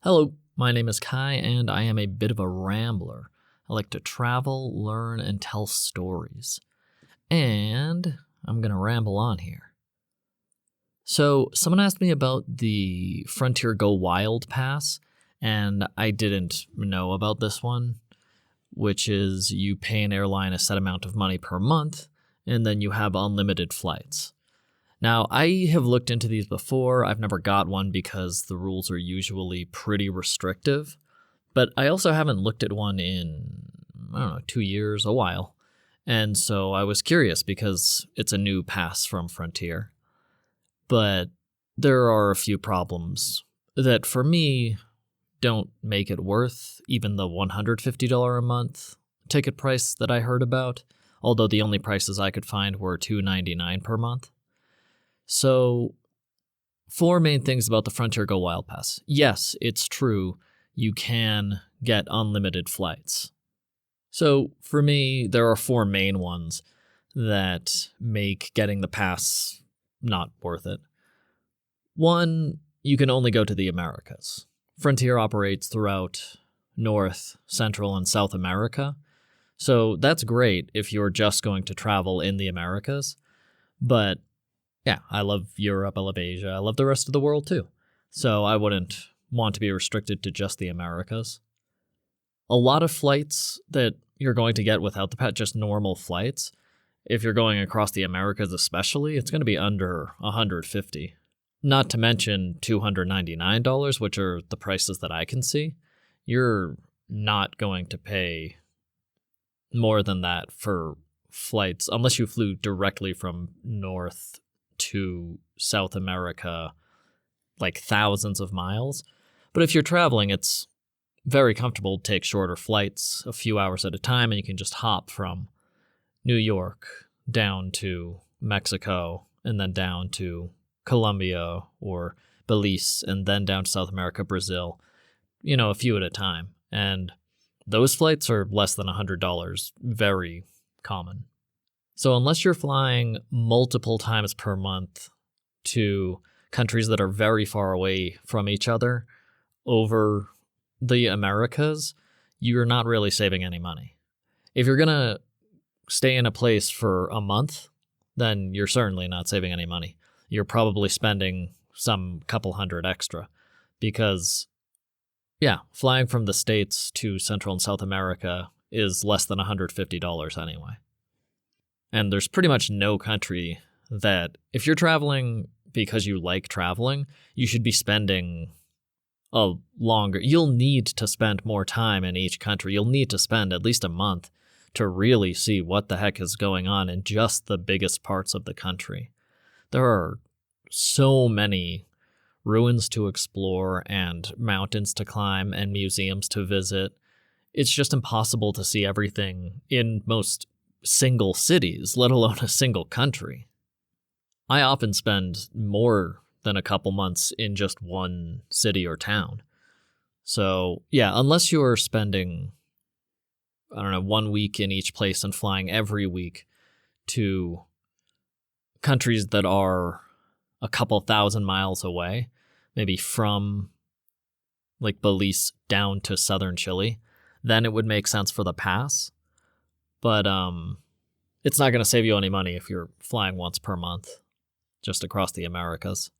Hello, my name is Kai, and I am a bit of a rambler. I like to travel, learn, and tell stories. And I'm going to ramble on here. So, someone asked me about the Frontier Go Wild Pass, and I didn't know about this one, which is you pay an airline a set amount of money per month, and then you have unlimited flights. Now, I have looked into these before. I've never got one because the rules are usually pretty restrictive. But I also haven't looked at one in, 2 years, a while. And so I was curious because it's a new pass from Frontier. But there are a few problems that, for me, don't make it worth even the $150 a month ticket price that I heard about, although the only prices I could find were $2.99 per month. So, 4 main things about the Frontier Go Wild Pass. Yes, it's true, you can get unlimited flights. So, for me, there are 4 main ones that make getting the pass not worth it. 1, you can only go to the Americas. Frontier operates throughout North, Central, and South America. So, that's great if you're just going to travel in the Americas. But yeah, I love Europe, I love Asia, I love the rest of the world too. So I wouldn't want to be restricted to just the Americas. A lot of flights that you're going to get without the pass, just normal flights, if you're going across the Americas especially, it's going to be under $150. Not to mention $299, which are the prices that I can see. You're not going to pay more than that for flights, unless you flew directly from North to South America, like thousands of miles. But if you're traveling, it's very comfortable to take shorter flights, a few hours at a time, and you can just hop from New York down to Mexico, and then down to Colombia or Belize, and then down to South America, Brazil, a few at a time. And those flights are less than $100, very common. So unless you're flying multiple times per month to countries that are very far away from each other over the Americas, you're not really saving any money. If you're going to stay in a place for a month, then you're certainly not saving any money. You're probably spending some couple hundred extra because, flying from the States to Central and South America is less than $150 anyway. And there's pretty much no country that, if you're traveling because you like traveling, you should be spending you'll need to spend more time in each country. You'll need to spend at least a month to really see what the heck is going on in just the biggest parts of the country. There are so many ruins to explore and mountains to climb and museums to visit. It's just impossible to see everything in most single cities, let alone a single country. I often spend more than a couple months in just one city or town. So, unless you're spending, 1 week in each place and flying every week to countries that are a couple thousand miles away, maybe from like Belize down to southern Chile, then it would make sense for the pass. But it's not going to save you any money if you're flying once per month just across the Americas.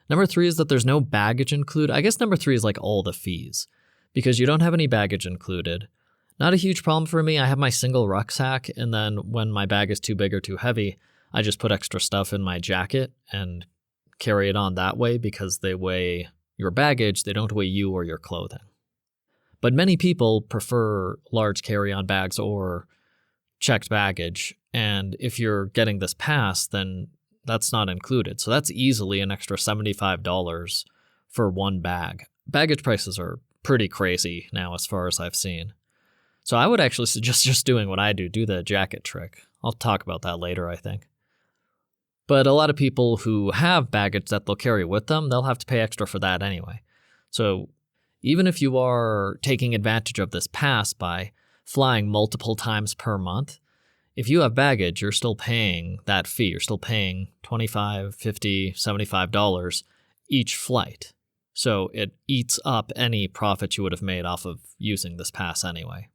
Number 3 is that there's no baggage included. I guess number 3 is like all the fees because you don't have any baggage included. Not a huge problem for me. I have my single rucksack, and then when my bag is too big or too heavy, I just put extra stuff in my jacket and carry it on that way because they weigh your baggage. They don't weigh you or your clothing. But many people prefer large carry-on bags or checked baggage, and if you're getting this pass, then that's not included. So that's easily an extra $75 for one bag. Baggage prices are pretty crazy now as far as I've seen. So I would actually suggest just doing what I do the jacket trick. I'll talk about that later, I think. But a lot of people who have baggage that they'll carry with them, they'll have to pay extra for that anyway. So even if you are taking advantage of this pass by flying multiple times per month, if you have baggage, you're still paying that fee. You're still paying $25, $50, $75 each flight. So it eats up any profit you would have made off of using this pass anyway.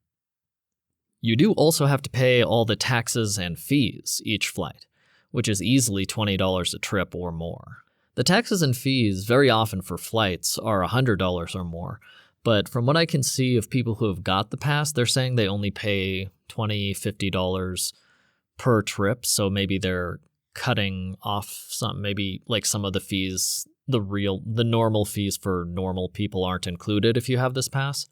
You do also have to pay all the taxes and fees each flight, which is easily $20 a trip or more. The taxes and fees very often for flights are $100 or more, but from what I can see of people who have got the pass, they're saying they only pay $20, $50 per trip, so maybe they're cutting off maybe like some of the fees, the normal fees for normal people aren't included if you have this pass.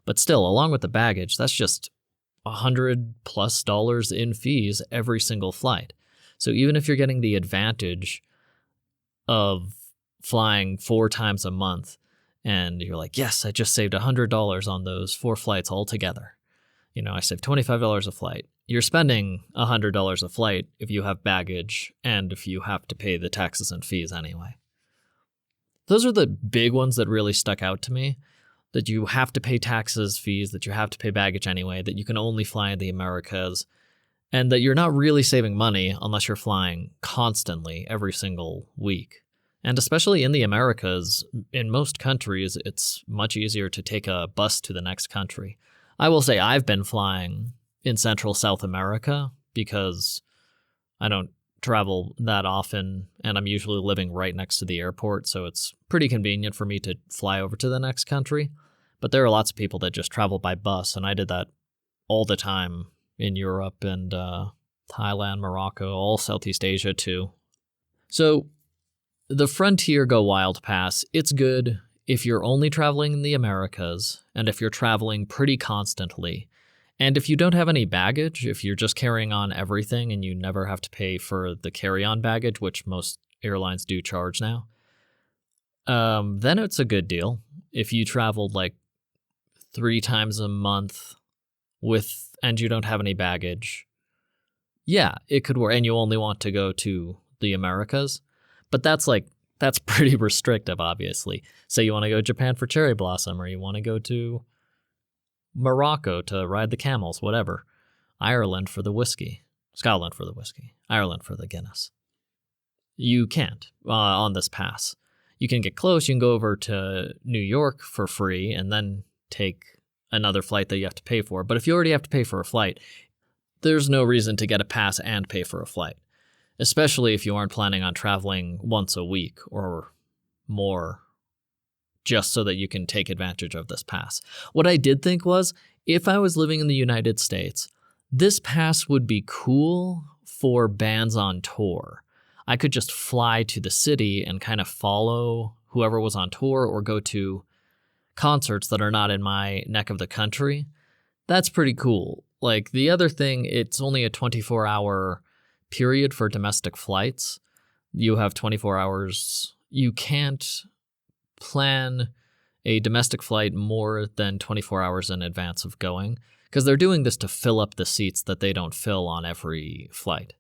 But still, along with the baggage, that's just $100+ in fees every single flight. So even if you're getting the advantage of flying 4 times a month and you're like, yes, I just saved $100 on those 4 flights altogether. I saved $25 a flight. You're spending $100 a flight if you have baggage and if you have to pay the taxes and fees anyway. Those are the big ones that really stuck out to me. That you have to pay taxes, fees, that you have to pay baggage anyway, that you can only fly in the Americas, and that you're not really saving money unless you're flying constantly every single week. And especially in the Americas, in most countries, it's much easier to take a bus to the next country. I will say I've been flying in Central South America because I don't travel that often, and I'm usually living right next to the airport, so it's pretty convenient for me to fly over to the next country. But there are lots of people that just travel by bus, and I did that all the time in Europe and Thailand, Morocco, all Southeast Asia too. So the Frontier Go Wild Pass, it's good if you're only traveling in the Americas and if you're traveling pretty constantly. And if you don't have any baggage, if you're just carrying on everything and you never have to pay for the carry-on baggage, which most airlines do charge now, then it's a good deal. If you traveled like 3 times a month and you don't have any baggage, yeah, it could work. And you only want to go to the Americas, but that's pretty restrictive, obviously. Say you want to go to Japan for cherry blossom, or you want to go to Morocco to ride the camels, whatever. Ireland for the whiskey. Scotland for the whiskey. Ireland for the Guinness. You can't on this pass. You can get close. You can go over to New York for free and then take another flight that you have to pay for. But if you already have to pay for a flight, there's no reason to get a pass and pay for a flight, especially if you aren't planning on traveling once a week or more, just so that you can take advantage of this pass. What I did think was, if I was living in the United States, this pass would be cool for bands on tour. I could just fly to the city and kind of follow whoever was on tour or go to concerts that are not in my neck of the country. That's pretty cool. Like, the other thing, it's only a 24-hour period for domestic flights. You have 24 hours. You can't plan a domestic flight more than 24 hours in advance of going, because they're doing this to fill up the seats that they don't fill on every flight.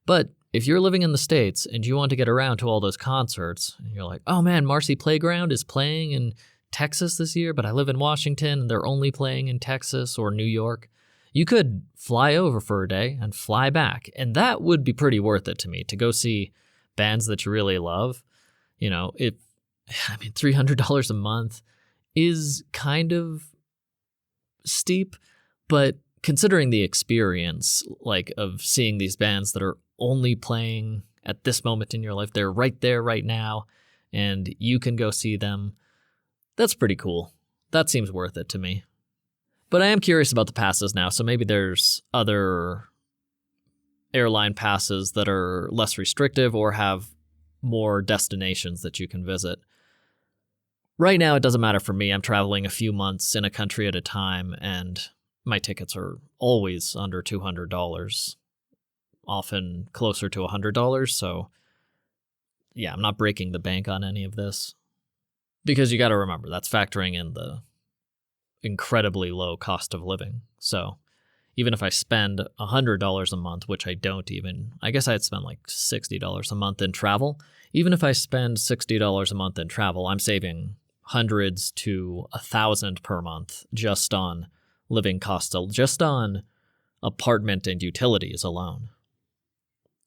But if you're living in the States and you want to get around to all those concerts, and you're like, oh man, Marcy Playground is playing in Texas this year, but I live in Washington and they're only playing in Texas or New York, you could fly over for a day and fly back. And that would be pretty worth it to me, to go see bands that you really love. $300 a month is kind of steep, but considering the experience, like, of seeing these bands that are only playing at this moment in your life, they're right there right now, and you can go see them, that's pretty cool. That seems worth it to me. But I am curious about the passes now, so maybe there's other airline passes that are less restrictive or have more destinations that you can visit. Right now, it doesn't matter for me. I'm traveling a few months in a country at a time, and my tickets are always under $200, often closer to $100. So, yeah, I'm not breaking the bank on any of this. Because you got to remember, that's factoring in the incredibly low cost of living. So, even if I spend $100 a month, which I don't even, I guess I'd spend like $60 a month in travel. Even if I spend $60 a month in travel, I'm saving hundreds to $1,000 per month just on living costs, just on apartment and utilities alone.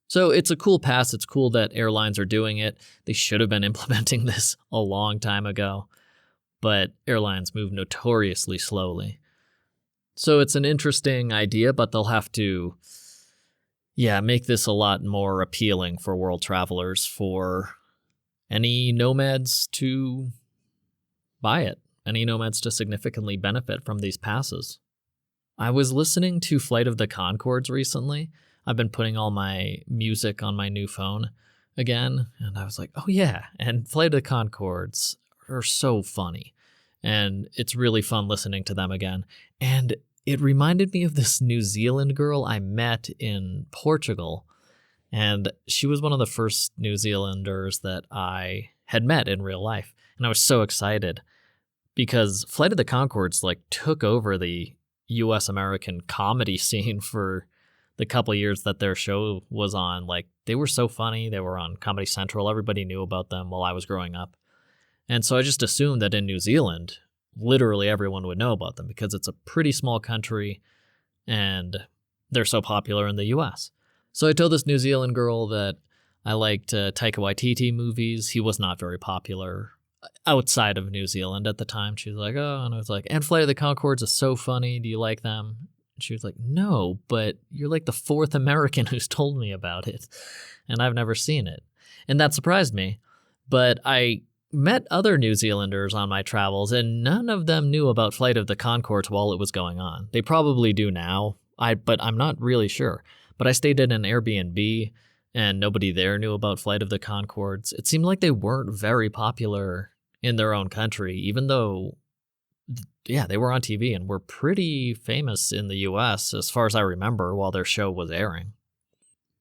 So it's a cool pass. It's cool that airlines are doing it. They should have been implementing this a long time ago, but airlines move notoriously slowly. So it's an interesting idea, but they'll have to, make this a lot more appealing for world travelers, for any nomads to buy it, any nomads to significantly benefit from these passes. I was listening to Flight of the Conchords recently. I've been putting all my music on my new phone again, and I was like, oh yeah, and Flight of the Conchords are so funny, and it's really fun listening to them again. And it reminded me of this New Zealand girl I met in Portugal, and she was one of the first New Zealanders that I had met in real life, and I was so excited because Flight of the Conchords took over the U.S. American comedy scene for the couple of years that their show was on. They were so funny. They were on Comedy Central. Everybody knew about them while I was growing up. And so I just assumed that in New Zealand, literally everyone would know about them because it's a pretty small country and they're so popular in the U.S. So I told this New Zealand girl that I liked Taika Waititi movies. He was not very popular outside of New Zealand at the time. She was like, oh, and I was like, and Flight of the Conchords is so funny. Do you like them? And she was like, no, but you're the fourth American who's told me about it, and I've never seen it. And that surprised me. But I met other New Zealanders on my travels, and none of them knew about Flight of the Conchords while it was going on. They probably do now, but I'm not really sure. But I stayed in an Airbnb, and nobody there knew about Flight of the Conchords. It seemed like they weren't very popular in their own country, even though, they were on TV and were pretty famous in the US, as far as I remember, while their show was airing.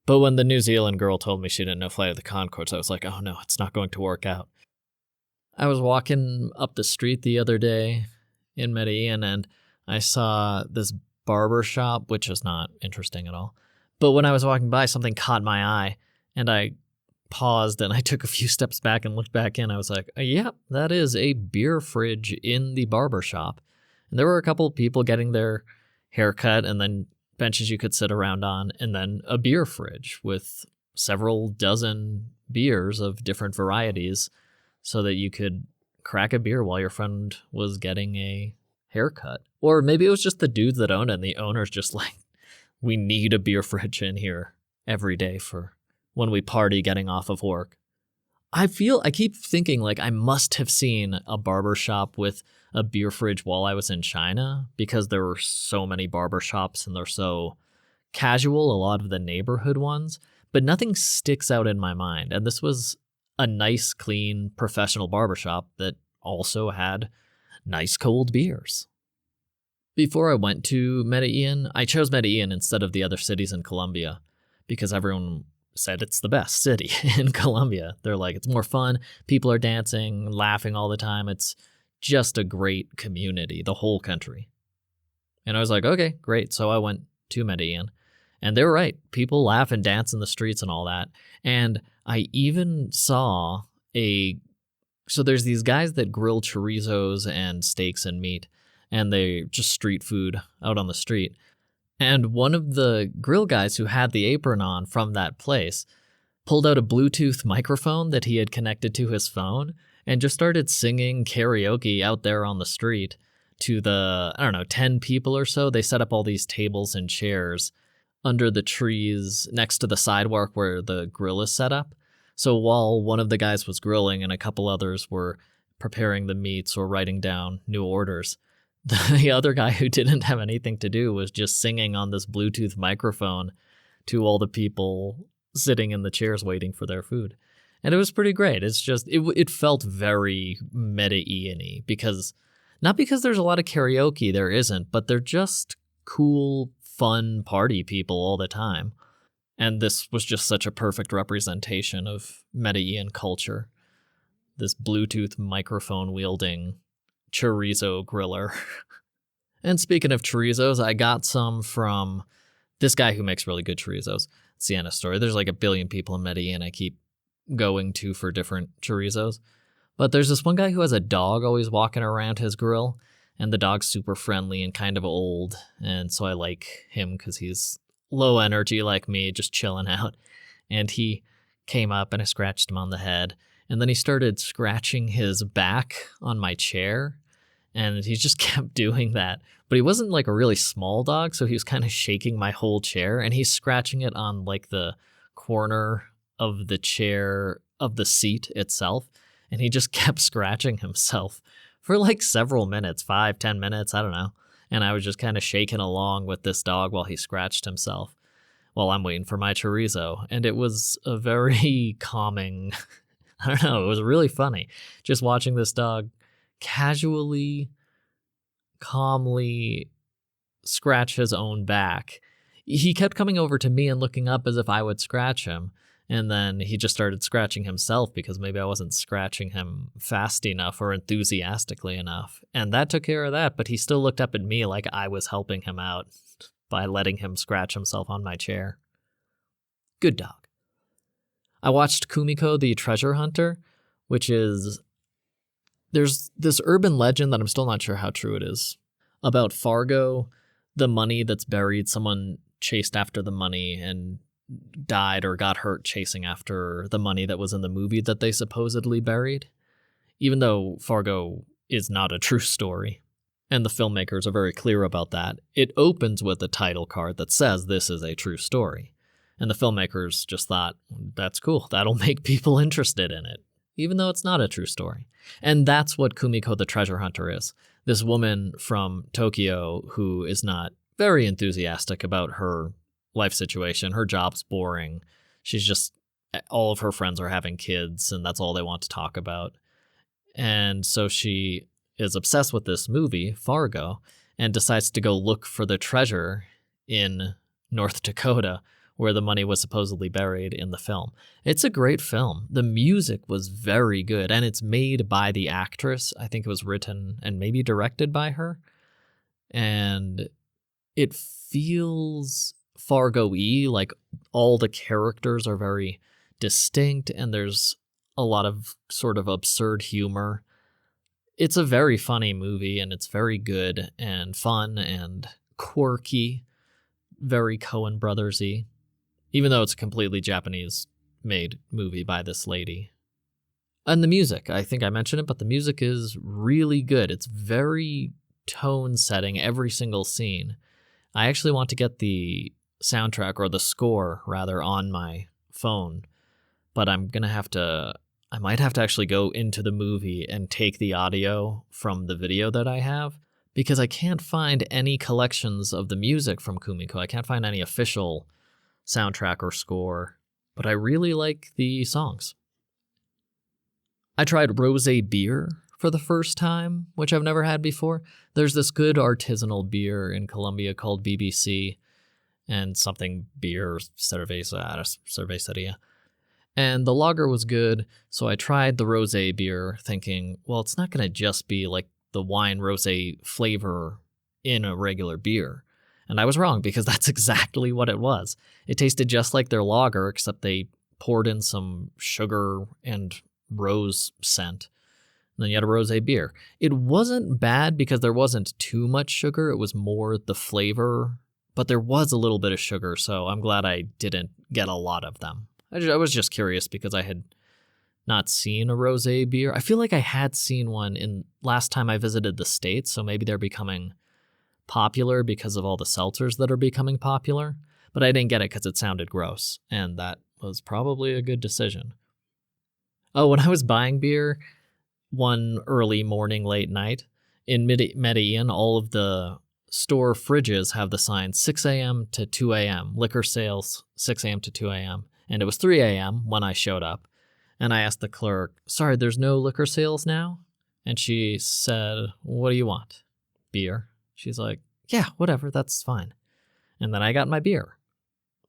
But when the New Zealand girl told me she didn't know Flight of the Conchords, I was like, oh no, it's not going to work out. I was walking up the street the other day in Medellin, and I saw this barber shop, which is not interesting at all. But when I was walking by, something caught my eye, and I paused and I took a few steps back and looked back in. I was like, yeah, that is a beer fridge in the barber shop. And there were a couple of people getting their hair cut, and then benches you could sit around on, and then a beer fridge with several dozen beers of different varieties so that you could crack a beer while your friend was getting a haircut. Or maybe it was just the dudes that owned it, and the owner's just like, we need a beer fridge in here every day for when we party getting off of work. I keep thinking I must have seen a barber shop with a beer fridge while I was in China, because there were so many barber shops and they're so casual, a lot of the neighborhood ones, but nothing sticks out in my mind. And this was a nice, clean, professional barber shop that also had nice cold beers. Before I went to Medellin, I chose Medellin instead of the other cities in Colombia because everyone said it's the best city in Colombia. They're like, it's more fun. People are dancing, laughing all the time. It's just a great community, the whole country. And I was like, okay, great. So I went to Medellin, and they were right. People laugh and dance in the streets and all that. And I even saw so there's these guys that grill chorizos and steaks and meat, and they just street food out on the street. And one of the grill guys who had the apron on from that place pulled out a Bluetooth microphone that he had connected to his phone and just started singing karaoke out there on the street to the, 10 people or so. They set up all these tables and chairs under the trees next to the sidewalk where the grill is set up. So while one of the guys was grilling and a couple others were preparing the meats or writing down new orders, the other guy who didn't have anything to do was just singing on this Bluetooth microphone to all the people sitting in the chairs waiting for their food. And it was pretty great. It's just, it felt very Medellin-y not because there's a lot of karaoke, there isn't, but they're just cool, fun party people all the time. And this was just such a perfect representation of Medellin culture. This Bluetooth microphone wielding chorizo griller. And speaking of chorizos, I got some from this guy who makes really good chorizos. Sienna Story. There's a billion people in Medellin I keep going to for different chorizos. But there's this one guy who has a dog always walking around his grill, and the dog's super friendly and kind of old. And so I like him because he's low energy like me, just chilling out. And he came up and I scratched him on the head. And then he started scratching his back on my chair. And he just kept doing that. But he wasn't like a really small dog, so he was kind of shaking my whole chair. And he's scratching it on like the corner of the chair, of the seat itself. And he just kept scratching himself for like several minutes, 5-10 minutes, I don't know. And I was just kind of shaking along with this dog while he scratched himself while I'm waiting for my chorizo. And it was a very calming, I don't know, it was really funny just watching this dog casually, calmly scratch his own back. He kept coming over to me and looking up as if I would scratch him. And then he just started scratching himself because maybe I wasn't scratching him fast enough or enthusiastically enough. And that took care of that, but he still looked up at me like I was helping him out by letting him scratch himself on my chair. Good dog. I watched Kumiko the Treasure Hunter, which is... There's this urban legend that I'm still not sure how true it is about Fargo, the money that's buried. Someone chased after the money and died or got hurt chasing after the money that was in the movie that they supposedly buried, even though Fargo is not a true story. And the filmmakers are very clear about that. It opens with a title card that says this is a true story. And the filmmakers just thought, that's cool. That'll make people interested in it, even though it's not a true story. And that's what Kumiko the Treasure Hunter is. This woman from Tokyo who is not very enthusiastic about her life situation. Her job's boring. She's just, all of her friends are having kids and that's all they want to talk about. And so she is obsessed with this movie, Fargo, and decides to go look for the treasure in North Dakota where the money was supposedly buried in the film. It's a great film. The music was very good, and it's made by the actress. I think it was written and maybe directed by her. And it feels Fargo-y, like all the characters are very distinct, and there's a lot of sort of absurd humor. It's a very funny movie, and it's very good and fun and quirky, very Coen Brothers-y, even though it's a completely Japanese-made movie by this lady. And the music, I think I mentioned it, but the music is really good. It's very tone-setting every single scene. I actually want to get the soundtrack, or the score, rather, on my phone, but I might have to actually go into the movie and take the audio from the video that I have, because I can't find any collections of the music from Kumiko. I can't find any official soundtrack or score, but I really like the songs. I tried rosé beer for the first time, which I've never had before. There's this good artisanal beer in Colombia called BBC, and something beer, cerveceria. And the lager was good, so I tried the rosé beer thinking, well, it's not going to just be like the wine rosé flavor in a regular beer. And I was wrong, because that's exactly what it was. It tasted just like their lager, except they poured in some sugar and rose scent. And then you had a rosé beer. It wasn't bad because there wasn't too much sugar. It was more the flavor, but there was a little bit of sugar, so I'm glad I didn't get a lot of them. I was just curious because I had not seen a rosé beer. I feel like I had seen one in last time I visited the States, so maybe they're becoming popular because of all the seltzers that are becoming popular, but I didn't get it because it sounded gross, and that was probably a good decision. Oh, when I was buying beer one early morning, late night, in Medellin, all of the store fridges have the sign 6 a.m. to 2 a.m., liquor sales 6 a.m. to 2 a.m., and it was 3 a.m. when I showed up, and I asked the clerk, sorry, there's no liquor sales now? And she said, what do you want? Beer? She's like, yeah, whatever, that's fine. And then I got my beer.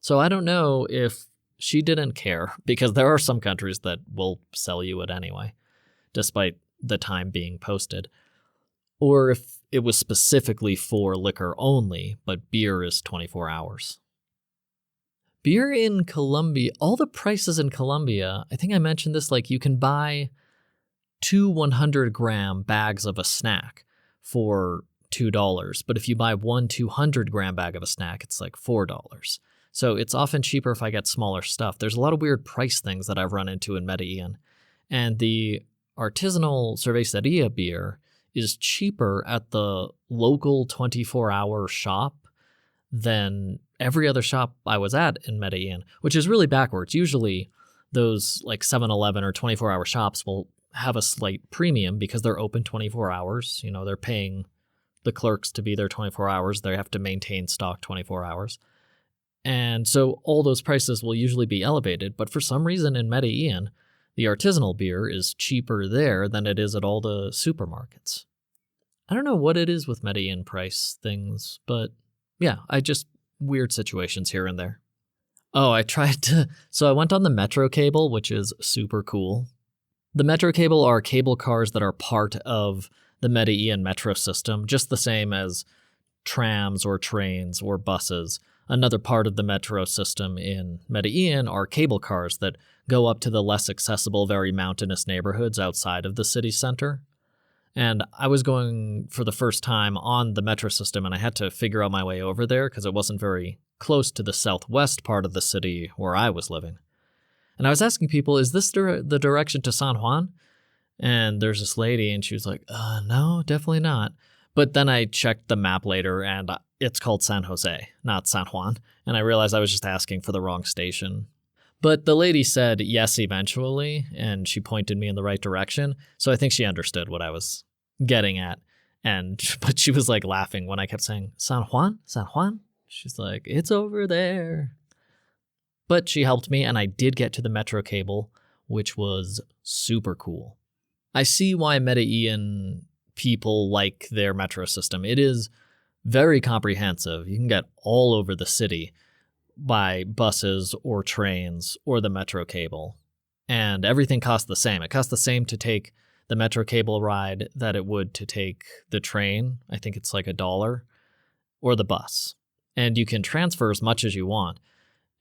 So I don't know if she didn't care, because there are some countries that will sell you it anyway, despite the time being posted, or if it was specifically for liquor only, but beer is 24 hours. Beer in Colombia, all the prices in Colombia, I think I mentioned this, like you can buy 2 100-gram bags of a snack for $2, but if you buy one 200-gram bag of a snack, it's like $4. So it's often cheaper if I get smaller stuff. There's a lot of weird price things that I've run into in Medellin. And the artisanal cerveceria beer is cheaper at the local 24-hour shop than every other shop I was at in Medellin, which is really backwards. Usually those like 7-Eleven or 24-hour shops will have a slight premium because they're open 24 hours. You know, they're paying the clerks to be there 24 hours. They have to maintain stock 24 hours. And so all those prices will usually be elevated. But for some reason in Medellin, the artisanal beer is cheaper there than it is at all the supermarkets. I don't know what it is with Medellin price things, but yeah, weird situations here and there. Oh, so I went on the Metro cable, which is super cool. The Metro cable are cable cars that are part of the Medellin metro system, just the same as trams or trains or buses. Another part of the metro system in Medellin are cable cars that go up to the less accessible, very mountainous neighborhoods outside of the city center. And I was going for the first time on the metro system, and I had to figure out my way over there because it wasn't very close to the southwest part of the city where I was living. And I was asking people, is this the direction to San Juan? And there's this lady, and she was like, no, definitely not. But then I checked the map later, and it's called San Jose, not San Juan. And I realized I was just asking for the wrong station. But the lady said yes eventually, and she pointed me in the right direction. So I think she understood what I was getting at. But she was like laughing when I kept saying, San Juan? San Juan? She's like, it's over there. But she helped me, and I did get to the metro cable, which was super cool. I see why Medellin people like their metro system. It is very comprehensive. You can get all over the city by buses or trains or the metro cable. And everything costs the same. It costs the same to take the metro cable ride that it would to take the train. I think it's like $1, or the bus. And you can transfer as much as you want.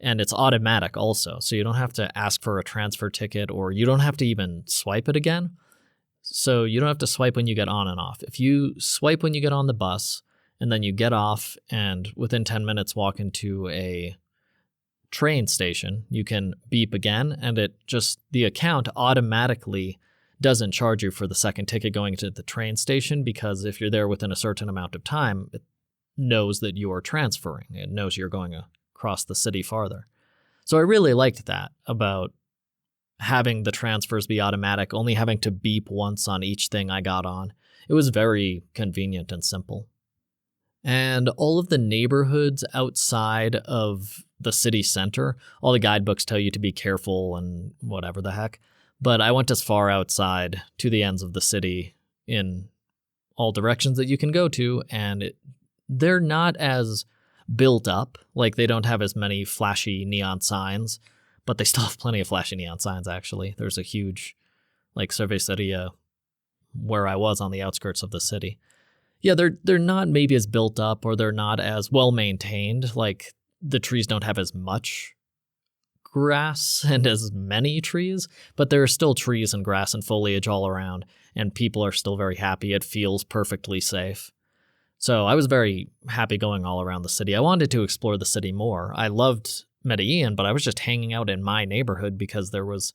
And it's automatic also. So you don't have to ask for a transfer ticket, or you don't have to even swipe it again. So you don't have to swipe when you get on and off. If you swipe when you get on the bus and then you get off and within 10 minutes walk into a train station, you can beep again, and the account automatically doesn't charge you for the second ticket going to the train station, because if you're there within a certain amount of time, it knows that you are transferring. It knows you're going across the city farther. So I really liked that about having the transfers be automatic, only having to beep once on each thing I got on. It was very convenient and simple. And all of the neighborhoods outside of the city center, all the guidebooks tell you to be careful and whatever the heck. But I went as far outside to the ends of the city in all directions that you can go to, and they're not as built up. Like, they don't have as many flashy neon signs, but they still have plenty of flashy neon signs, actually. There's a huge, cerveceria where I was on the outskirts of the city. Yeah, they're not maybe as built up, or they're not as well maintained. Like, the trees don't have as much grass and as many trees, but there are still trees and grass and foliage all around, and people are still very happy. It feels perfectly safe. So I was very happy going all around the city. I wanted to explore the city more. I loved Medellin, but I was just hanging out in my neighborhood because there was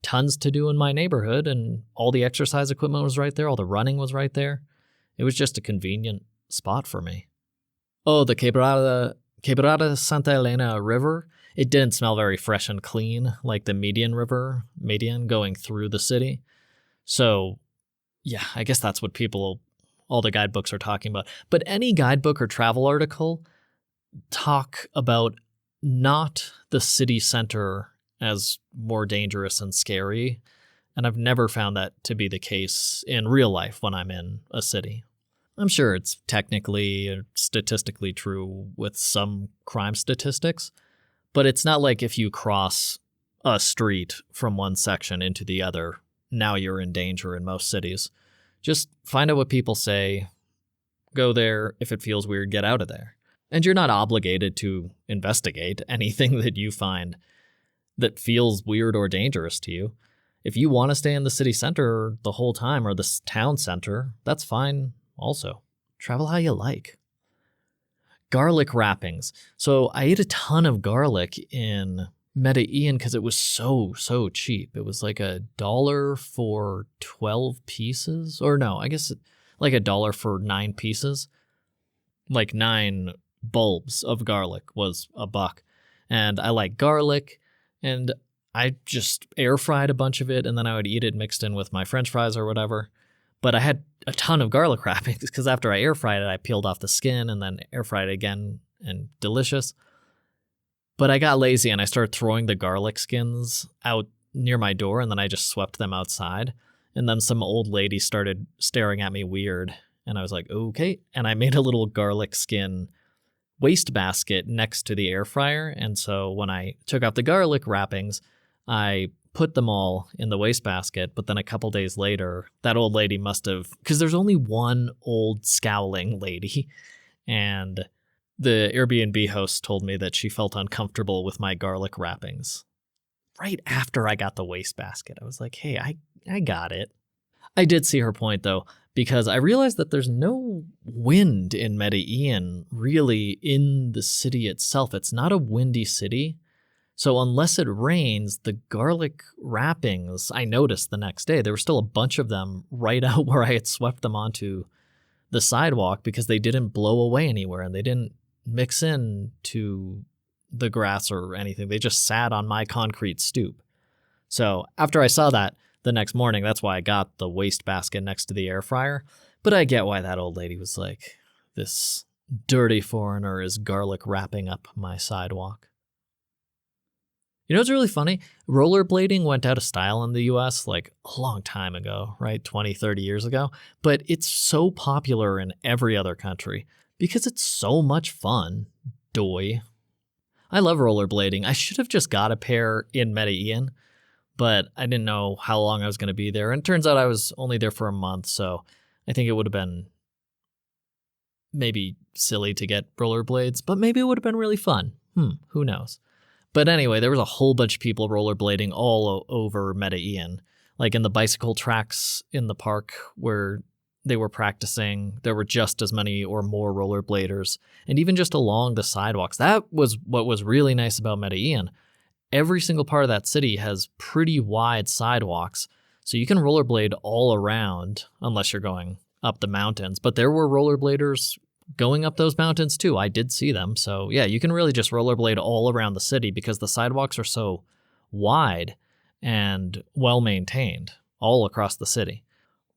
tons to do in my neighborhood, and all the exercise equipment was right there. All the running was right there. It was just a convenient spot for me. Oh, the Quebrada Santa Elena River. It didn't smell very fresh and clean like the Median River, going through the city. So, yeah, I guess that's what all the guidebooks are talking about. But any guidebook or travel article talk about not the city center as more dangerous and scary. And I've never found that to be the case in real life when I'm in a city. I'm sure it's technically or statistically true with some crime statistics, but it's not like if you cross a street from one section into the other, now you're in danger in most cities. Just find out what people say, go there. If it feels weird, get out of there. And you're not obligated to investigate anything that you find that feels weird or dangerous to you. If you want to stay in the city center the whole time, or the town center, that's fine also. Travel how you like. Garlic wrappings. So I ate a ton of garlic in Medellin because it was so cheap. It was like $1 for 12 pieces. Or no, I guess like $1 for 9 pieces. Like 9 bulbs of garlic was $1. And I like garlic, and I just air fried a bunch of it, and then I would eat it mixed in with my French fries or whatever. But I had a ton of garlic wrappings because after I air fried it, I peeled off the skin and then air fried it again, and delicious. But I got lazy and I started throwing the garlic skins out near my door, and then I just swept them outside. And then some old lady started staring at me weird, and I was like, okay. And I made a little garlic skin wastebasket next to the air fryer. And so when I took out the garlic wrappings, I put them all in the wastebasket. But then a couple days later, that old lady must have, because there's only one old scowling lady, and the Airbnb host told me that she felt uncomfortable with my garlic wrappings. Right after I got the wastebasket, I was like, hey, I got it. I did see her point, though, because I realized that there's no wind in Medellin really in the city itself. It's not a windy city. So unless it rains, the garlic wrappings, I noticed the next day, there were still a bunch of them right out where I had swept them onto the sidewalk because they didn't blow away anywhere and they didn't mix in to the grass or anything. They just sat on my concrete stoop. So after I saw that the next morning, that's why I got the wastebasket next to the air fryer. But I get why that old lady was like, this dirty foreigner is garlic wrapping up my sidewalk. You know what's really funny? Rollerblading went out of style in the US like a long time ago, right? 20, 30 years ago. But it's so popular in every other country because it's so much fun. Doy. I love rollerblading. I should have just got a pair in Medellin, but I didn't know how long I was going to be there. And it turns out I was only there for a month, so I think it would have been maybe silly to get rollerblades, but maybe it would have been really fun. Who knows? But anyway, there was a whole bunch of people rollerblading all over Medellin. Like in the bicycle tracks in the park where they were practicing, there were just as many or more rollerbladers. And even just along the sidewalks. That was what was really nice about Medellin. Every single part of that city has pretty wide sidewalks, so you can rollerblade all around unless you're going up the mountains. But there were rollerbladers going up those mountains too. I did see them. So yeah, you can really just rollerblade all around the city because the sidewalks are so wide and well maintained all across the city.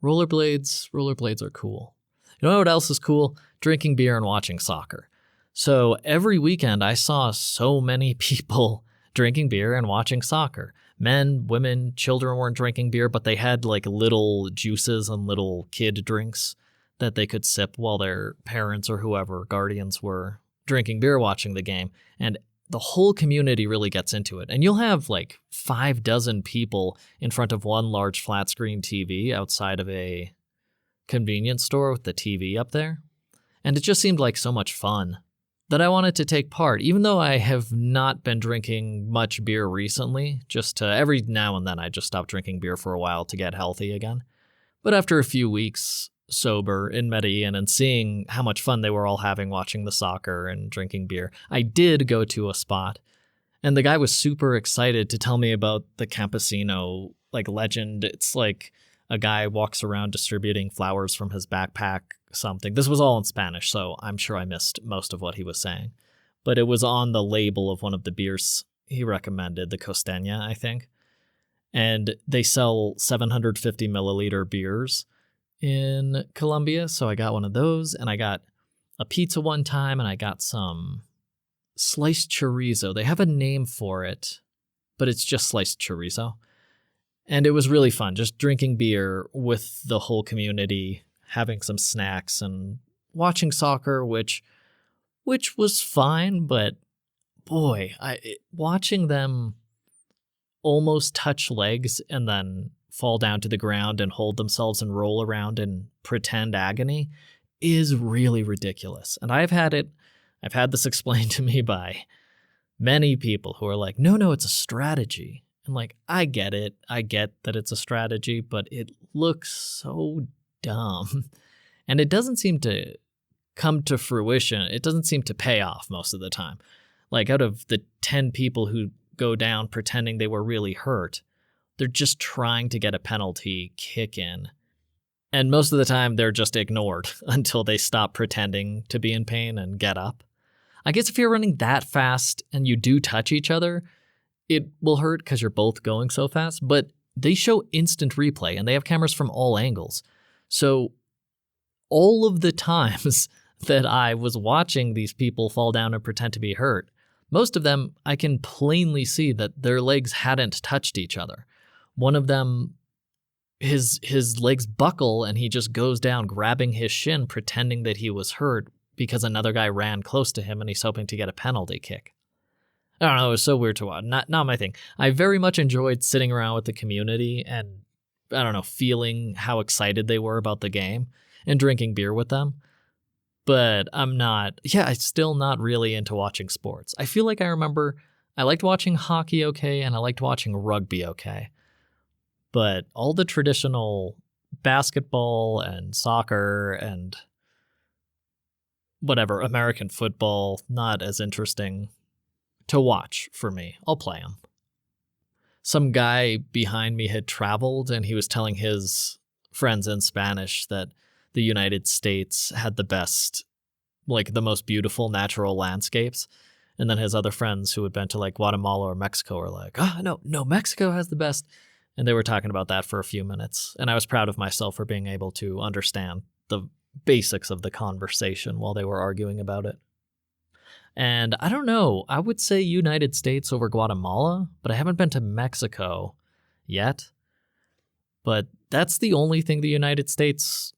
Rollerblades are cool. You know what else is cool? Drinking beer and watching soccer. So every weekend I saw so many people drinking beer and watching soccer. Men, women, children weren't drinking beer, but they had like little juices and little kid drinks that they could sip while their parents or whoever, guardians, were drinking beer watching the game. And the whole community really gets into it. And you'll have like 5 dozen people in front of one large flat screen TV outside of a convenience store with the TV up there. And it just seemed like so much fun that I wanted to take part, even though I have not been drinking much beer recently. Just every now and then I just stop drinking beer for a while to get healthy again. But after a few weeks sober in Medellin and seeing how much fun they were all having watching the soccer and drinking beer, I did go to a spot, and the guy was super excited to tell me about the campesino like legend. It's like a guy walks around distributing flowers from his backpack, something. This was all in Spanish, so I'm sure I missed most of what he was saying, but it was on the label of one of the beers he recommended, the Costeña, I think. And they sell 750 milliliter beers in Colombia, so I got one of those, and I got a pizza one time, and I got some sliced chorizo. They have a name for it, but it's just sliced chorizo. And it was really fun, just drinking beer with the whole community, having some snacks, and watching soccer, which was fine, but boy, watching them almost touch legs and then fall down to the ground and hold themselves and roll around in pretend agony is really ridiculous. And I've had this explained to me by many people who are like, no, it's a strategy. And like, I get it. I get that it's a strategy, but it looks so dumb. And it doesn't seem to come to fruition. It doesn't seem to pay off most of the time. Like out of the 10 people who go down pretending they were really hurt, they're just trying to get a penalty kick in. And most of the time, they're just ignored until they stop pretending to be in pain and get up. I guess if you're running that fast and you do touch each other, it will hurt because you're both going so fast. But they show instant replay, and they have cameras from all angles. So all of the times that I was watching these people fall down and pretend to be hurt, most of them, I can plainly see that their legs hadn't touched each other. One of them, his legs buckle and he just goes down grabbing his shin, pretending that he was hurt because another guy ran close to him and he's hoping to get a penalty kick. I don't know, it was so weird to watch. Not my thing. I very much enjoyed sitting around with the community and, I don't know, feeling how excited they were about the game and drinking beer with them. But I'm still not really into watching sports. I feel like I remember I liked watching hockey okay and I liked watching rugby okay. But all the traditional basketball and soccer and whatever, American football, not as interesting to watch for me. I'll play them. Some guy behind me had traveled and he was telling his friends in Spanish that the United States had the best, like the most beautiful natural landscapes. And then his other friends who had been to like Guatemala or Mexico were like, oh, no, Mexico has the best. And they were talking about that for a few minutes. And I was proud of myself for being able to understand the basics of the conversation while they were arguing about it. And I don't know, I would say United States over Guatemala, but I haven't been to Mexico yet. But that's the only thing the United States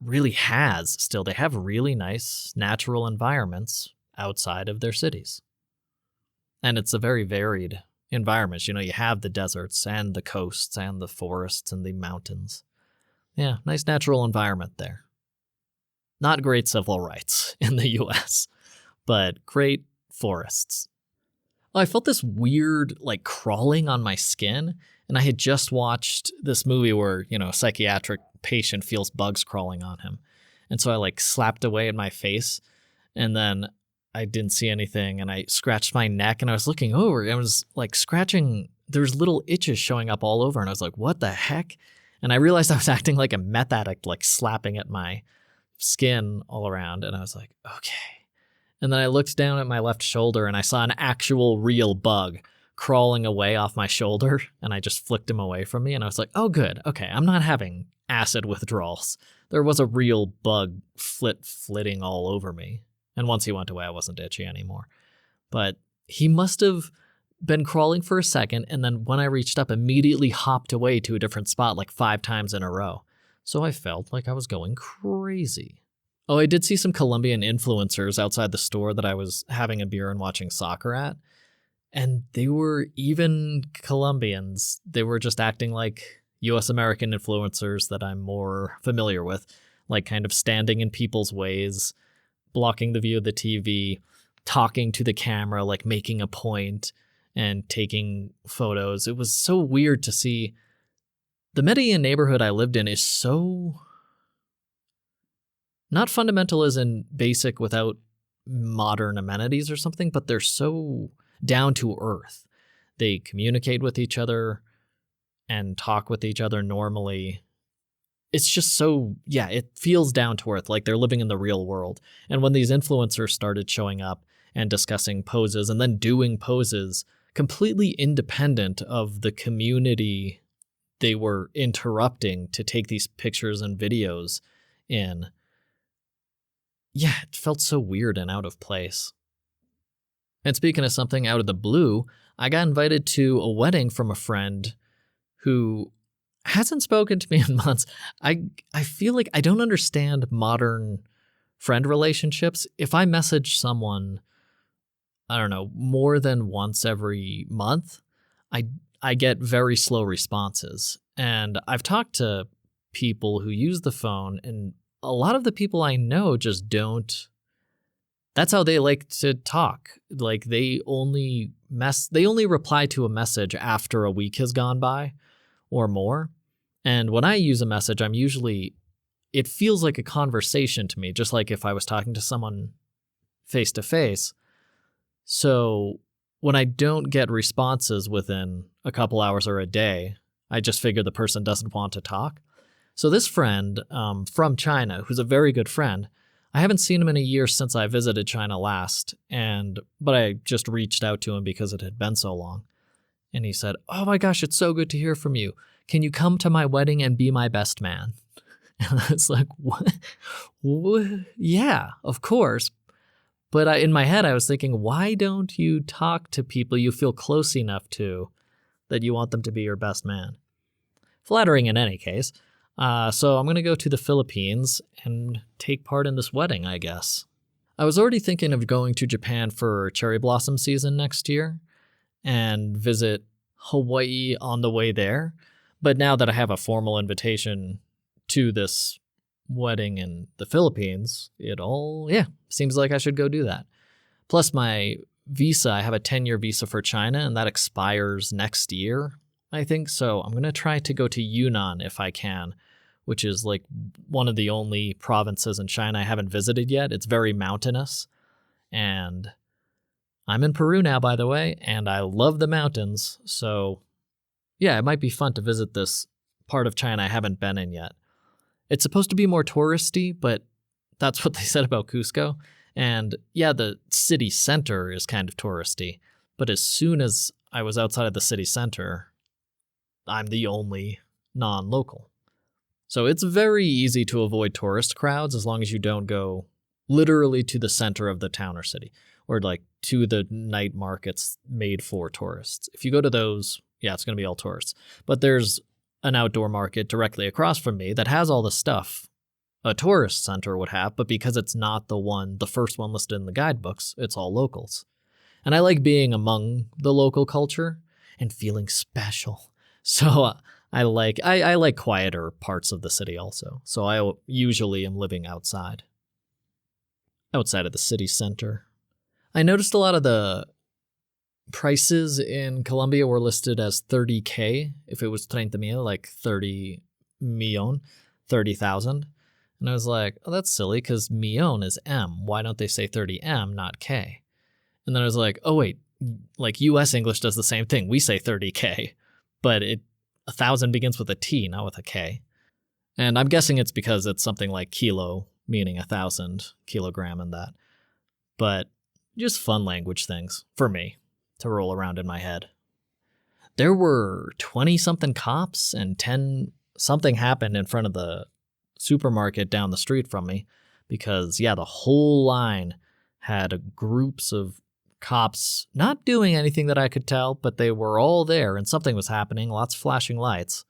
really has still. They have really nice natural environments outside of their cities. And it's a very varied environment. You know, you have the deserts and the coasts and the forests and the mountains. Yeah, nice natural environment there. Not great civil rights in the US, but great forests. I felt this weird, like, crawling on my skin, and I had just watched this movie where, you know, a psychiatric patient feels bugs crawling on him. And so I, like, slapped away at my face, and then I didn't see anything, and I scratched my neck, and I was looking over, and I was, like, scratching. There's little itches showing up all over, and I was like, what the heck? And I realized I was acting like a meth addict, like, slapping at my skin all around, and I was like, okay. And then I looked down at my left shoulder and I saw an actual real bug crawling away off my shoulder, and I just flicked him away from me, and I was like, oh good, okay, I'm not having acid withdrawals. There was a real bug flitting all over me, and once he went away I wasn't itchy anymore. But he must have been crawling for a second, and then when I reached up, immediately hopped away to a different spot like 5 times in a row. So I felt like I was going crazy. Oh, I did see some Colombian influencers outside the store that I was having a beer and watching soccer at. And they were even Colombians. They were just acting like US American influencers that I'm more familiar with, like kind of standing in people's ways, blocking the view of the TV, talking to the camera, like making a point and taking photos. It was so weird to see. The Medellin neighborhood I lived in is so not fundamental as in basic without modern amenities or something, but they're so down to earth. They communicate with each other and talk with each other normally. It's just so, it feels down to earth, like they're living in the real world. And when these influencers started showing up and discussing poses and then doing poses completely independent of the community they were interrupting to take these pictures and videos in, it felt so weird and out of place. And speaking of something out of the blue, I got invited to a wedding from a friend who hasn't spoken to me in months. I feel like I don't understand modern friend relationships. If I message someone, I don't know, more than once every month, I get very slow responses. And I've talked to people who use the phone, and a lot of the people I know just don't. That's how they like to talk. Like they only reply to a message after a week has gone by or more. And when I use a message, I'm usually it feels like a conversation to me, just like if I was talking to someone face to face. So when I don't get responses within a couple hours or a day, I just figure the person doesn't want to talk. So this friend from China, who's a very good friend, I haven't seen him in a year since I visited China last, but I just reached out to him because it had been so long. And he said, "Oh my gosh, it's so good to hear from you. Can you come to my wedding and be my best man?" And I was like, what? Yeah, of course. But in my head, I was thinking, why don't you talk to people you feel close enough to that you want them to be your best man? Flattering in any case. So I'm going to go to the Philippines and take part in this wedding, I guess. I was already thinking of going to Japan for cherry blossom season next year and visit Hawaii on the way there. But now that I have a formal invitation to this wedding in the Philippines, it all, seems like I should go do that. Plus my visa, I have a 10-year visa for China, and that expires next year, I think. So I'm going to try to go to Yunnan if I can, which is like one of the only provinces in China I haven't visited yet. It's very mountainous. And I'm in Peru now, by the way, and I love the mountains. So yeah, it might be fun to visit this part of China I haven't been in yet. It's supposed to be more touristy, but that's what they said about Cusco. And yeah, the city center is kind of touristy. But as soon as I was outside of the city center, I'm the only non-local. So it's very easy to avoid tourist crowds as long as you don't go literally to the center of the town or city, or like to the night markets made for tourists. If you go to those, it's going to be all tourists. But there's an outdoor market directly across from me that has all the stuff a tourist center would have, but because it's not the first one listed in the guidebooks, it's all locals. And I like being among the local culture and feeling special. So I like quieter parts of the city also. So I usually am living outside of the city center. I noticed a lot of the prices in Colombia were listed as 30K. If it was 30 mil, like 30,000. And I was like, oh, that's silly because millón is M. Why don't they say 30M, not K? And then I was like, oh, wait, like US English does the same thing. We say 30K, but 1,000 begins with a T, not with a K. And I'm guessing it's because it's something like kilo, meaning 1,000 kilogram and that. But just fun language things for me to roll around in my head. There were 20-something cops and 10-something happened in front of the supermarket down the street from me because, the whole line had groups of cops not doing anything that I could tell, but they were all there and something was happening, lots of flashing lights.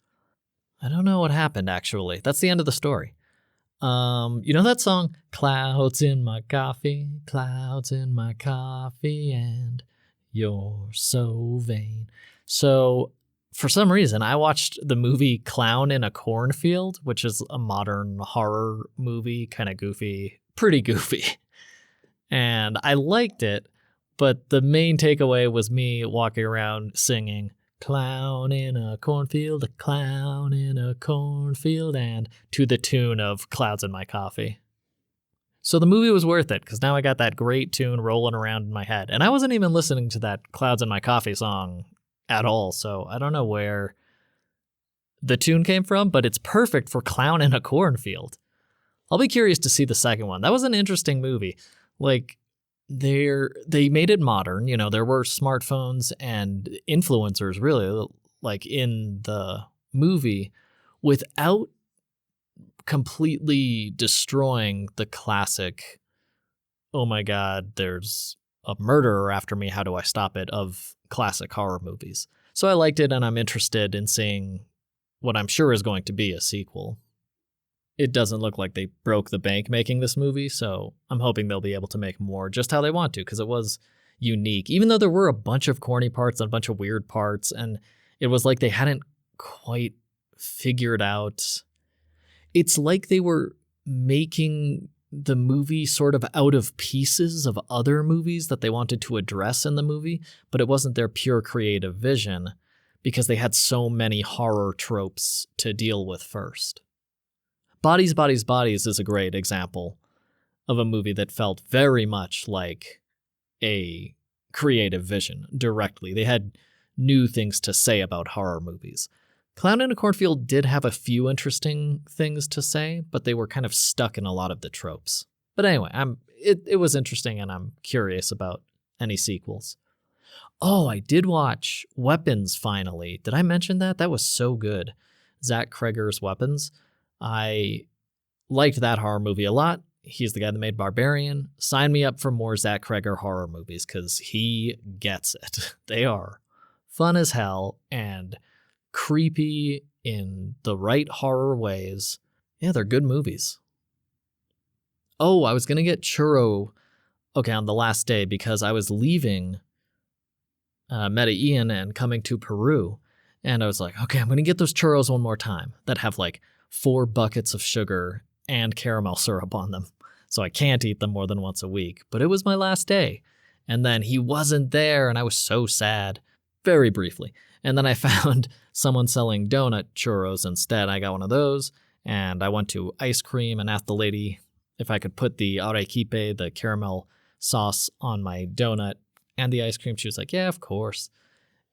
I don't know what happened, actually. That's the end of the story. You know that song, Clouds in my coffee, and you're so vain. So for some reason, I watched the movie Clown in a Cornfield, which is a modern horror movie, kind of goofy, pretty goofy. And I liked it, but the main takeaway was me walking around singing, Clown in a cornfield, a clown in a cornfield, and to the tune of Clouds in my coffee. So the movie was worth it, because now I got that great tune rolling around in my head. And I wasn't even listening to that Clouds in my coffee song at all, so I don't know where the tune came from, but it's perfect for Clown in a Cornfield. I'll be curious to see the second one. That was an interesting movie. Like, they made it modern. You know, there were smartphones and influencers, really, like in the movie, without completely destroying the classic, oh my God, there's a murderer after me, how do I stop it, of classic horror movies. So I liked it, and I'm interested in seeing what I'm sure is going to be a sequel. It doesn't look like they broke the bank making this movie, so I'm hoping they'll be able to make more just how they want to, because it was unique. Even though there were a bunch of corny parts and a bunch of weird parts, and it was like they hadn't quite figured out. It's like they were making the movie sort of out of pieces of other movies that they wanted to address in the movie, but it wasn't their pure creative vision because they had so many horror tropes to deal with first. Bodies, Bodies, Bodies is a great example of a movie that felt very much like a creative vision directly. They had new things to say about horror movies. Clown in a Cornfield did have a few interesting things to say, but they were kind of stuck in a lot of the tropes. But anyway, it was interesting, and I'm curious about any sequels. Oh, I did watch Weapons finally. Did I mention that? That was so good. Zach Cregger's Weapons. I liked that horror movie a lot. He's the guy that made Barbarian. Sign me up for more Zach Cregger horror movies because he gets it. They are fun as hell and creepy in the right horror ways. Yeah, they're good movies. Oh, I was going to get churro, on the last day because I was leaving Medellin and coming to Peru. And I was like, okay, I'm going to get those churros one more time that have like 4 buckets of sugar and caramel syrup on them. So I can't eat them more than once a week. But it was my last day. And then he wasn't there and I was so sad, very briefly. And then I found someone selling donut churros instead. I got one of those and I went to ice cream and asked the lady if I could put the arequipe, the caramel sauce, on my donut and the ice cream. She was like, yeah, of course.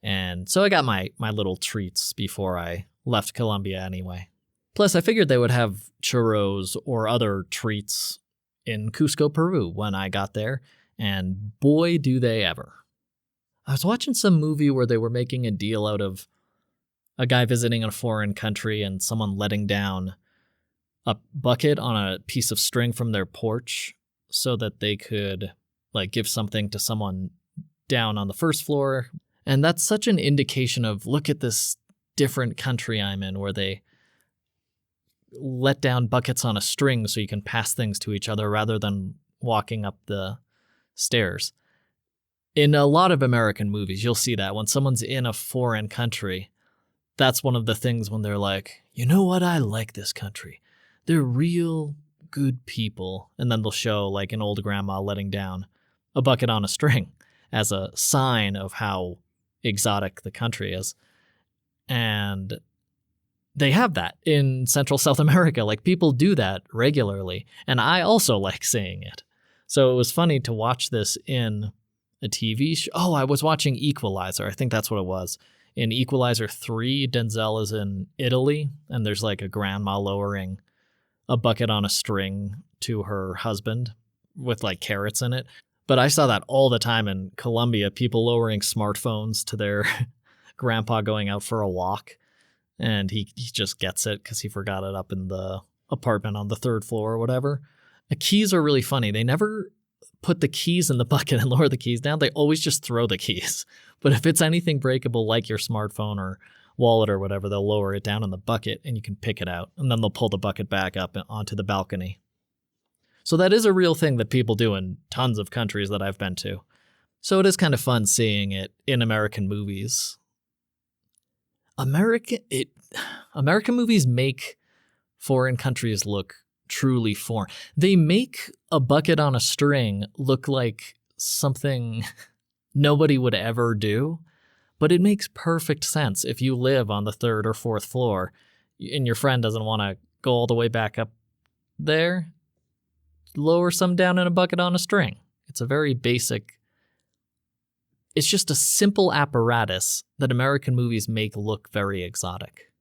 And so I got my little treats before I left Colombia anyway. Plus, I figured they would have churros or other treats in Cusco, Peru when I got there. And boy, do they ever. I was watching some movie where they were making a deal out of a guy visiting a foreign country and someone letting down a bucket on a piece of string from their porch so that they could like give something to someone down on the first floor. And that's such an indication of, look at this different country I'm in where they let down buckets on a string so you can pass things to each other rather than walking up the stairs. In a lot of American movies, you'll see that when someone's in a foreign country, that's one of the things when they're like, you know what, I like this country. They're real good people. And then they'll show like an old grandma letting down a bucket on a string as a sign of how exotic the country is. And they have that in Central South America. Like, people do that regularly. And I also like seeing it. So it was funny to watch this in a TV show. Oh, I was watching Equalizer. I think that's what it was. In Equalizer 3, Denzel is in Italy, and there's like a grandma lowering a bucket on a string to her husband with like carrots in it. But I saw that all the time in Colombia, people lowering smartphones to their grandpa going out for a walk. And he just gets it because he forgot it up in the apartment on the 3rd floor or whatever. The keys are really funny. They never put the keys in the bucket and lower the keys down. They always just throw the keys. But if it's anything breakable like your smartphone or wallet or whatever, they'll lower it down in the bucket and you can pick it out. And then they'll pull the bucket back up onto the balcony. So that is a real thing that people do in tons of countries that I've been to. So it is kind of fun seeing it in American movies. American movies make foreign countries look truly foreign. They make a bucket on a string look like something nobody would ever do, but it makes perfect sense if you live on the 3rd or 4th floor and your friend doesn't want to go all the way back up there. Lower some down in a bucket on a string. It's a very basic. It's just a simple apparatus that American movies make look very exotic.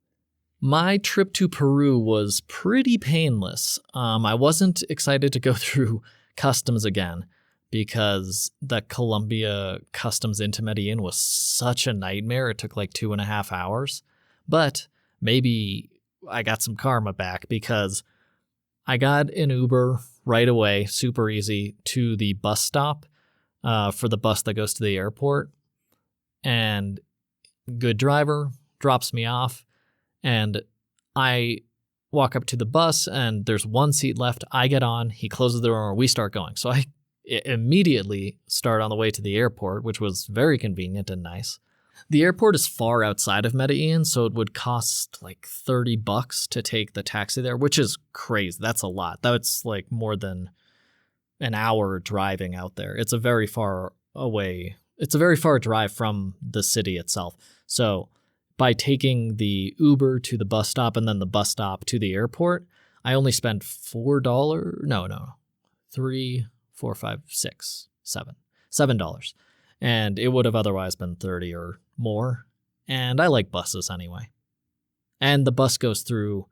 My trip to Peru was pretty painless. I wasn't excited to go through customs again because the Colombia customs into Medellin was such a nightmare. It took like 2.5 hours. But maybe I got some karma back because I got an Uber right away, super easy, to the bus stop for the bus that goes to the airport. And good driver drops me off. And I walk up to the bus and there's one seat left. I get on, he closes the door, we start going. So I immediately start on the way to the airport, which was very convenient and nice. The airport is far outside of Medellin, so it would cost like $30 to take the taxi there, which is crazy. That's a lot. That's like more than an hour driving out there. It's a very far away. It's a very far drive from the city itself. So by taking the Uber to the bus stop and then the bus stop to the airport, I only spent $4. No. 3, 4, 5, 6, 7. $7. And it would have otherwise been 30 or more. And I like buses anyway. And the bus goes through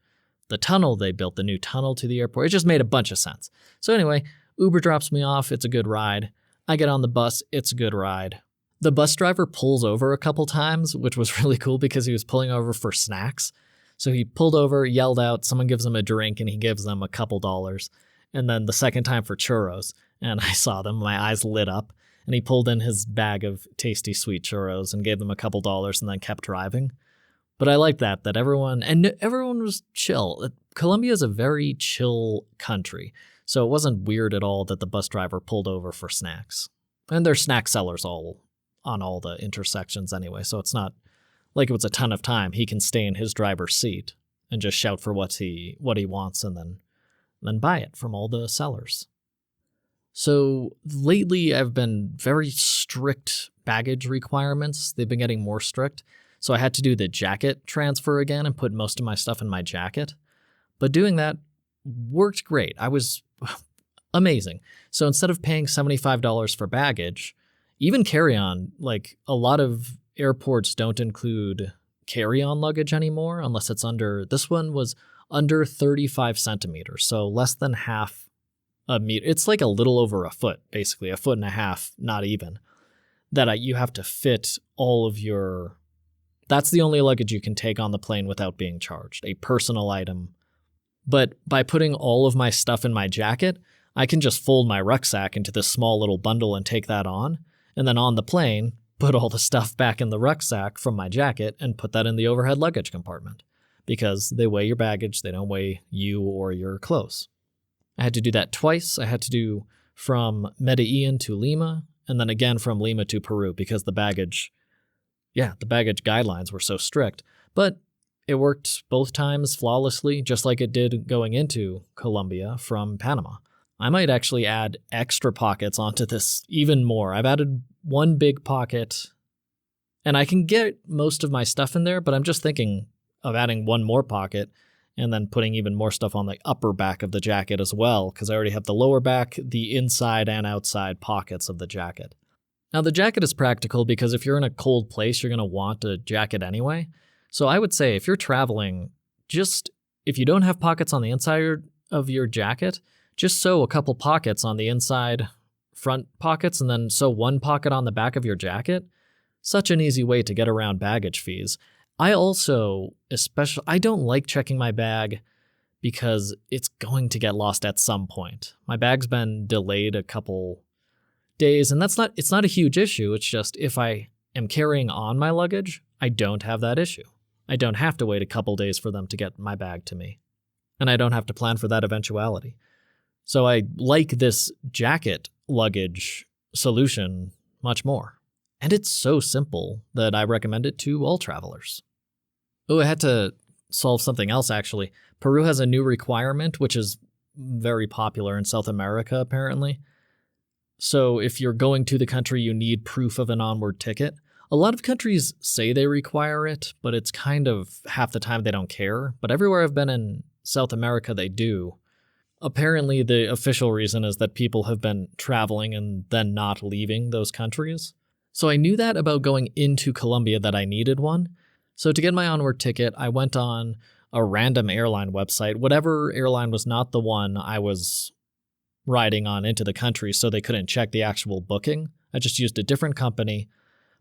the tunnel they built, the new tunnel to the airport. It just made a bunch of sense. So anyway, Uber drops me off. It's a good ride. I get on the bus. It's a good ride. The bus driver pulls over a couple times, which was really cool because he was pulling over for snacks. So he pulled over, yelled out, someone gives him a drink, and he gives them a couple dollars. And then the second time for churros. And I saw them. My eyes lit up. And he pulled in his bag of tasty sweet churros and gave them a couple dollars and then kept driving. But I like that everyone was chill. Colombia is a very chill country. So it wasn't weird at all that the bus driver pulled over for snacks. And there's snack sellers all on all the intersections anyway. So it's not like it was a ton of time. He can stay in his driver's seat and just shout for what he wants and then buy it from all the sellers. So lately I've been very strict baggage requirements. They've been getting more strict. So I had to do the jacket transfer again and put most of my stuff in my jacket. But doing that worked great. I was amazing. So instead of paying $75 for baggage, even carry-on, like a lot of airports don't include carry-on luggage anymore unless it's this one was under 35 centimeters. So less than half a meter. It's like a little over a foot, basically, a foot and a half, not even, that you have to fit all of your. That's the only luggage you can take on the plane without being charged, a personal item. But by putting all of my stuff in my jacket, I can just fold my rucksack into this small little bundle and take that on. And then on the plane, put all the stuff back in the rucksack from my jacket and put that in the overhead luggage compartment. Because they weigh your baggage, they don't weigh you or your clothes. I had to do that twice. I had to do from Medellin to Lima, and then again from Lima to Peru because the baggage guidelines were so strict. But it worked both times flawlessly, just like it did going into Colombia from Panama. I might actually add extra pockets onto this even more. I've added one big pocket, and I can get most of my stuff in there, but I'm just thinking of adding one more pocket and then putting even more stuff on the upper back of the jacket as well, because I already have the lower back, the inside and outside pockets of the jacket. Now, the jacket is practical because if you're in a cold place, you're going to want a jacket anyway. So I would say if you're traveling, if you don't have pockets on the inside of your jacket, just sew a couple pockets on the inside front pockets and then sew one pocket on the back of your jacket. Such an easy way to get around baggage fees. I also, I don't like checking my bag because it's going to get lost at some point. My bag's been delayed a couple days, and it's not a huge issue. It's just if I am carrying on my luggage, I don't have that issue. I don't have to wait a couple days for them to get my bag to me. And I don't have to plan for that eventuality. So I like this jacket luggage solution much more. And it's so simple that I recommend it to all travelers. Oh, I had to solve something else, actually. Peru has a new requirement, which is very popular in South America, apparently. So if you're going to the country, you need proof of an onward ticket. A lot of countries say they require it, but it's kind of half the time they don't care. But everywhere I've been in South America, they do. Apparently, the official reason is that people have been traveling and then not leaving those countries. So I knew that about going into Colombia that I needed one. So to get my onward ticket, I went on a random airline website. Whatever airline was not the one I was riding on into the country, so they couldn't check the actual booking. I just used a different company,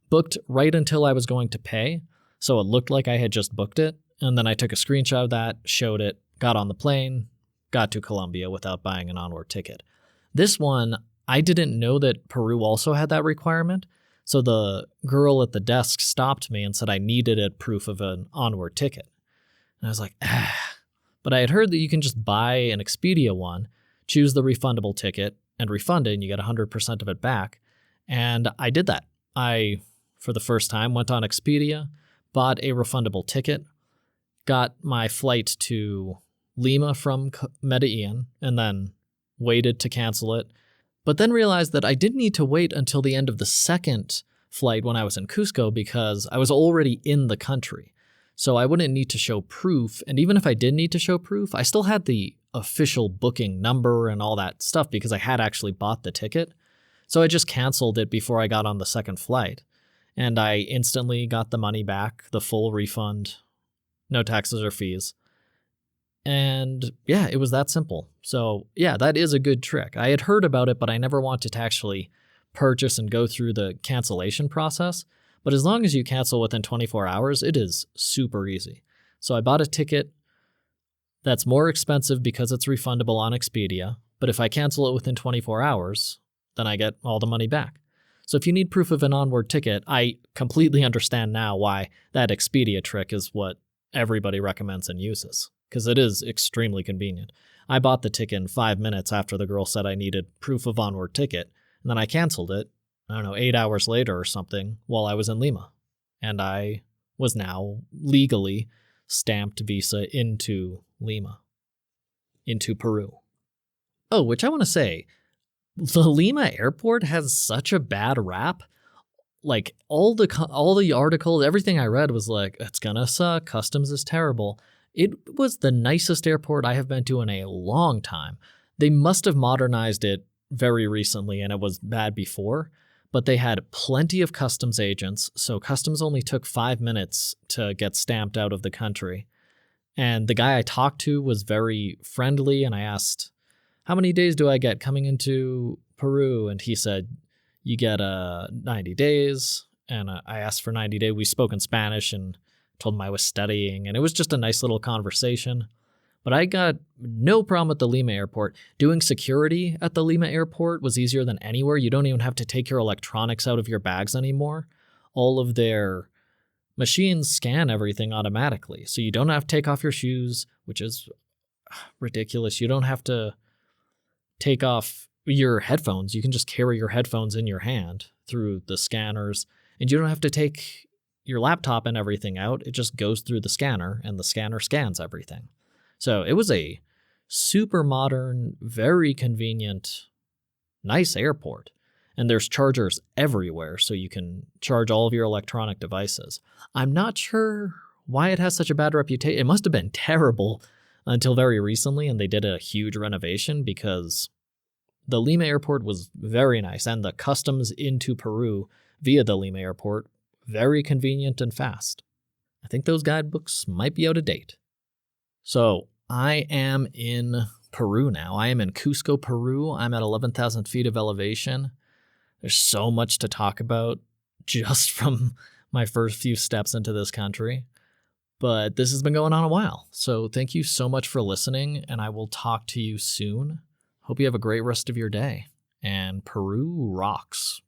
booked right until I was going to pay, so it looked like I had just booked it, and then I took a screenshot of that, showed it, got on the plane, got to Colombia without buying an onward ticket. This one, I didn't know that Peru also had that requirement, so the girl at the desk stopped me and said I needed a proof of an onward ticket. And I was like, But I had heard that you can just buy an Expedia one, choose the refundable ticket, and refund it, and you get 100% of it back. And I did that. I, for the first time, went on Expedia, bought a refundable ticket, got my flight to Lima from Medellin, and then waited to cancel it. But then realized that I didn't need to wait until the end of the second flight when I was in Cusco because I was already in the country. So I wouldn't need to show proof. And even if I did need to show proof, I still had the official booking number and all that stuff because I had actually bought the ticket. So I just canceled it before I got on the second flight. And I instantly got the money back, the full refund, no taxes or fees. And yeah, it was that simple. So yeah, that is a good trick. I had heard about it, but I never wanted to actually purchase and go through the cancellation process. But as long as you cancel within 24 hours, it is super easy. So I bought a ticket that's more expensive because it's refundable on Expedia. But if I cancel it within 24 hours, then I get all the money back. So if you need proof of an onward ticket, I completely understand now why that Expedia trick is what everybody recommends and uses, because it is extremely convenient. I bought the ticket in 5 minutes after the girl said I needed proof of onward ticket, and then I canceled it, 8 hours later or something while I was in Lima. And I was now legally stamped visa into Lima, into Peru. Oh, which I want to say, the Lima airport has such a bad rap. Like all the articles, everything I read was like, it's gonna suck. Customs is terrible. It was the nicest airport I have been to in a long time. They must have modernized it very recently and it was bad before, but they had plenty of customs agents. So customs only took 5 minutes to get stamped out of the country. And the guy I talked to was very friendly, and I asked, how many days do I get coming into Peru? And he said, you get 90 days. And I asked for 90 days. We spoke in Spanish and told him I was studying. And it was just a nice little conversation. But I got no problem at the Lima airport. Doing security at the Lima airport was easier than anywhere. You don't even have to take your electronics out of your bags anymore. All of their machines scan everything automatically. So you don't have to take off your shoes, which is ridiculous. You don't have to take off your headphones. You can just carry your headphones in your hand through the scanners, and you don't have to take your laptop and everything out. It just goes through the scanner, and the scanner scans everything. So it was a super modern, very convenient, nice airport. And there's chargers everywhere, so you can charge all of your electronic devices. I'm not sure why it has such a bad reputation. It must have been terrible until very recently, and they did a huge renovation, because the Lima airport was very nice, and the customs into Peru via the Lima airport, very convenient and fast. I think those guidebooks might be out of date. So I am in Peru now. I am in Cusco, Peru. I'm at 11,000 feet of elevation. There's so much to talk about just from my first few steps into this country. But this has been going on a while. So thank you so much for listening, and I will talk to you soon. Hope you have a great rest of your day. And Peru rocks.